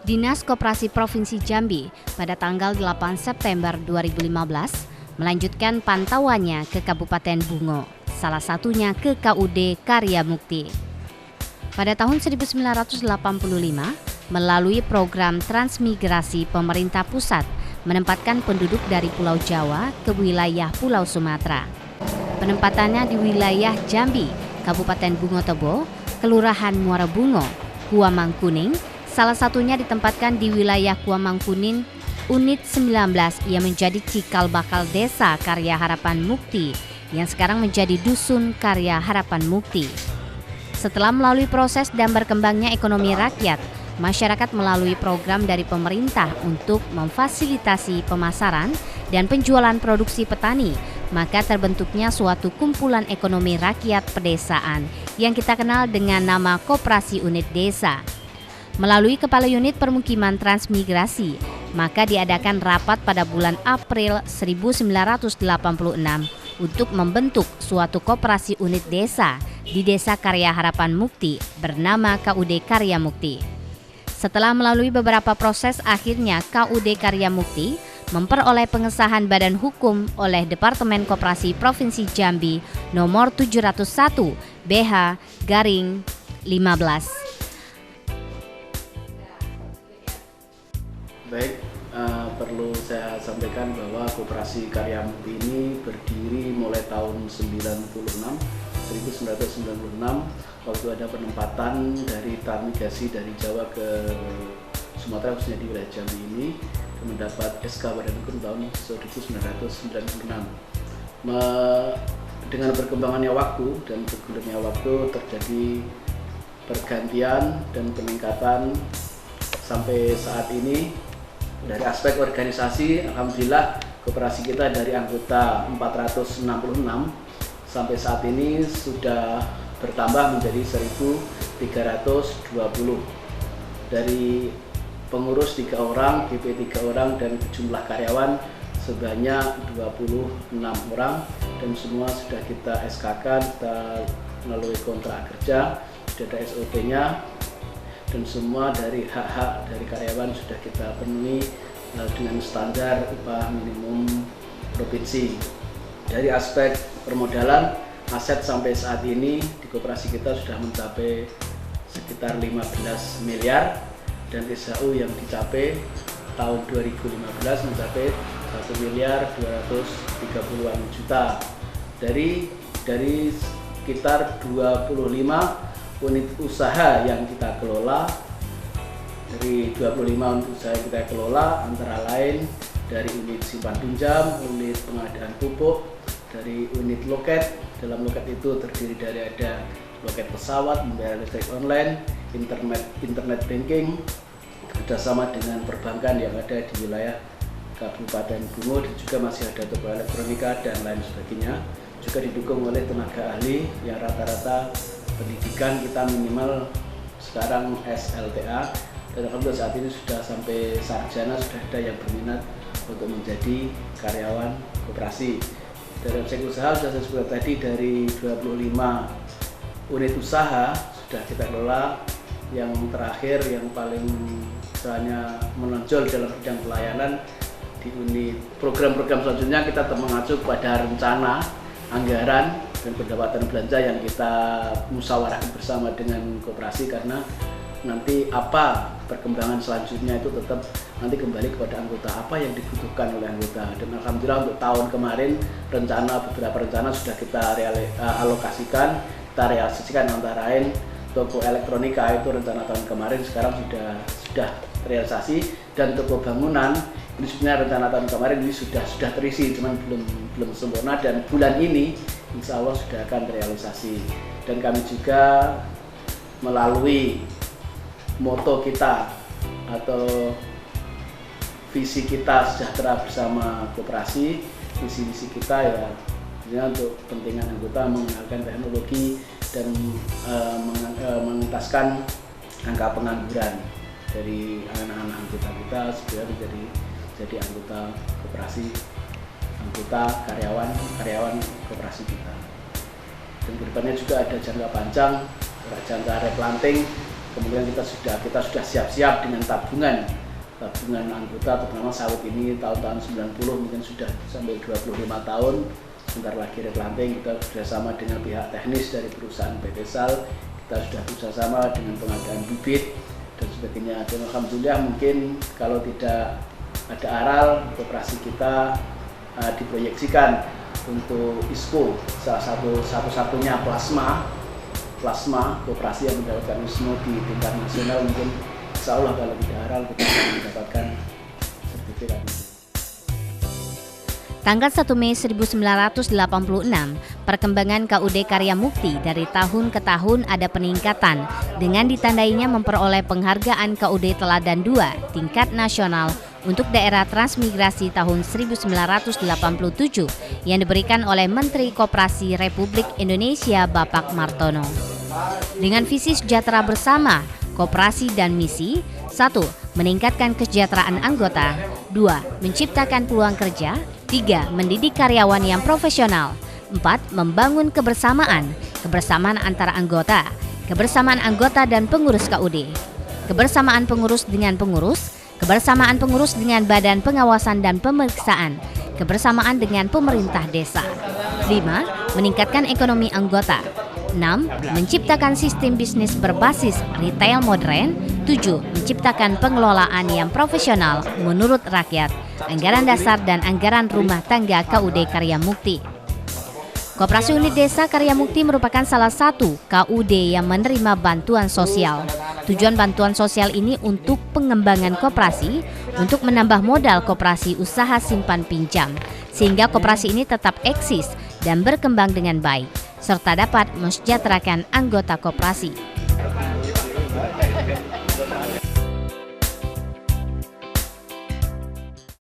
Dinas Koperasi Provinsi Jambi pada tanggal 8 September 2015 melanjutkan pantauannya ke Kabupaten Bungo, salah satunya ke KUD Karya Mukti. Pada tahun 1985, melalui program transmigrasi pemerintah pusat menempatkan penduduk dari Pulau Jawa ke wilayah Pulau Sumatera. Penempatannya di wilayah Jambi, Kabupaten Bungo Tebo, Kelurahan Muara Bungo, Kuamangkuning, salah satunya ditempatkan di wilayah Kuamangkuning, Unit 19 yang menjadi cikal bakal Desa Karya Harapan Mukti yang sekarang menjadi Dusun Karya Harapan Mukti. Setelah melalui proses dan berkembangnya ekonomi rakyat, masyarakat melalui program dari pemerintah untuk memfasilitasi pemasaran dan penjualan produksi petani, maka terbentuknya suatu kumpulan ekonomi rakyat pedesaan yang kita kenal dengan nama Koperasi Unit Desa. Melalui Kepala Unit Permukiman Transmigrasi, maka diadakan rapat pada bulan April 1986 untuk membentuk suatu koperasi unit desa di Desa Karya Harapan Mukti bernama KUD Karya Mukti. Setelah melalui beberapa proses, akhirnya KUD Karya Mukti memperoleh pengesahan badan hukum oleh Departemen Koperasi Provinsi Jambi nomor 701 BH-15. Baik, perlu saya sampaikan bahwa Koperasi Karya Mukti ini berdiri mulai tahun 1996 waktu ada penempatan dari transmigrasi dari Jawa ke Sumatera, khususnya di wilayah Jambi ini, mendapat SK Badan Hukum tahun 1996. Dengan berkembangannya waktu dan bergulirnya waktu terjadi pergantian dan peningkatan sampai saat ini. Dari aspek organisasi, alhamdulillah koperasi kita dari anggota 466 sampai saat ini sudah bertambah menjadi 1.320. Dari pengurus 3 orang, DP 3 orang, dan jumlah karyawan sebanyak 26 orang, dan semua sudah kita SK-kan, kita melalui kontrak kerja, sudah ada SOP-nya, dan semua dari hak-hak dari karyawan sudah kita penuhi dengan standar upah minimum provinsi. Dari aspek permodalan, aset sampai saat ini di koperasi kita sudah mencapai sekitar 15 miliar, dan SHU yang dicapai tahun 2015 mencapai 1 miliar 230-an juta. Dari sekitar 25 unit usaha yang kita kelola, dari 25 unit usaha yang kita kelola antara lain dari unit simpan pinjam, unit pengadaan pupuk, dari unit loket. Dalam loket itu terdiri dari ada loket pesawat, pembayaran listrik online, internet banking, kerjasama dengan perbankan yang ada di wilayah Kabupaten Bungo, dan juga masih ada toko elektronika dan lain sebagainya. Juga didukung oleh tenaga ahli yang rata-rata pendidikan kita minimal sekarang SLTA, dan alhamdulillah saat ini sudah sampai sarjana, sudah ada yang berminat untuk menjadi karyawan koperasi. Dari aspek usaha sudah saya sebutkan tadi, dari 25 unit usaha sudah kita kelola. Yang terakhir yang paling misalnya menonjol dalam bidang pelayanan di unit program-program selanjutnya, kita mengacu pada rencana anggaran dan pendapatan belanja yang kita musyawarahkan bersama dengan koperasi, karena nanti apa perkembangan selanjutnya itu tetap nanti kembali kepada anggota, apa yang dibutuhkan oleh anggota. Dan alhamdulillah untuk tahun kemarin beberapa rencana sudah kita alokasikan, kita realisasikan, antara lain toko elektronika itu rencana tahun kemarin sekarang sudah realisasi, dan toko bangunan ini sebenarnya rencana tahun kemarin ini sudah terisi, cuman belum sempurna, dan bulan ini insya Allah sudah akan realisasi. Dan kami juga melalui moto kita atau visi kita sejahtera bersama koperasi, visi kita ya untuk kepentingan anggota, mengenalkan teknologi dan mengentaskan angka pengangguran dari anak-anak anggota kita supaya jadi anggota koperasi, anggota karyawan koperasi kita. Dan kedepannya juga ada jangka panjang, jangka replanting Kemudian kita sudah siap-siap dengan tabungan anggota, terutama sawit ini tahun-tahun 90 mungkin sudah sampai 25 tahun. Sebentar lagi replanting, kita bekerjasama dengan pihak teknis dari perusahaan PT Sal, kita sudah bekerjasama dengan pengadaan bibit dan sebagainya. Dan alhamdulillah mungkin kalau tidak ada aral, koperasi kita diproyeksikan untuk ISPO, salah satu-satunya plasma koperasi yang mendapatkan ISPO di tingkat nasional. Mungkin insya Allah kalau tidak aral kita akan mendapatkan sertifikat. Tanggal 1 Mei 1986, perkembangan KUD Karya Mukti dari tahun ke tahun ada peningkatan dengan ditandainya memperoleh penghargaan KUD Teladan 2 tingkat nasional untuk daerah transmigrasi tahun 1987 yang diberikan oleh Menteri Koperasi Republik Indonesia Bapak Martono. Dengan visi sejahtera bersama, koperasi dan misi: 1. Meningkatkan kesejahteraan anggota, 2. Menciptakan peluang kerja, 3. Mendidik karyawan yang profesional, 4. Membangun kebersamaan antara anggota, kebersamaan anggota dan pengurus KUD, kebersamaan pengurus dengan pengurus, kebersamaan pengurus dengan badan pengawasan dan pemeriksaan, kebersamaan dengan pemerintah desa. 5. Meningkatkan ekonomi anggota. 6. Menciptakan sistem bisnis berbasis retail modern. 7. Menciptakan pengelolaan yang profesional menurut rakyat, anggaran dasar dan anggaran rumah tangga KUD Karya Mukti. Koperasi Unit Desa Karya Mukti merupakan salah satu KUD yang menerima bantuan sosial. Tujuan bantuan sosial ini untuk pengembangan koperasi, untuk menambah modal koperasi usaha simpan pinjam, sehingga koperasi ini tetap eksis dan berkembang dengan baik, serta dapat mensejahterakan anggota koperasi.